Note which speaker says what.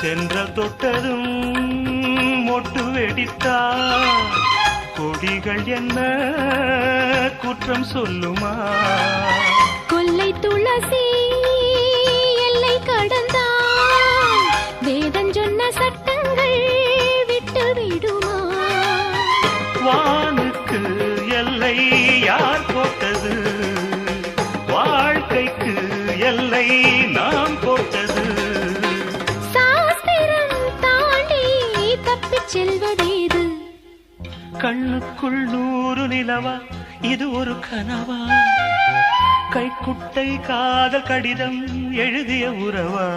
Speaker 1: தென்றல் தொட்டதும் மொட்டு வெடித்தார் கொடிகள் என்ன குற்றம் சொல்லுமா
Speaker 2: கொல்லை துளசி எல்லை கடந்தான் வேதம் சொன்ன சட்டங்கள் விட்டு விடுமா
Speaker 1: வானுக்கு எல்லை யார் போட்டது வாழ்க்கைக்கு எல்லை நாம் போட்டது
Speaker 2: செல்வதேது
Speaker 1: கண்ணுக்குள் 100 நிலவா இது ஒரு கனவா கைக்குட்டை காதல் கடிதம் எழுதிய உறவா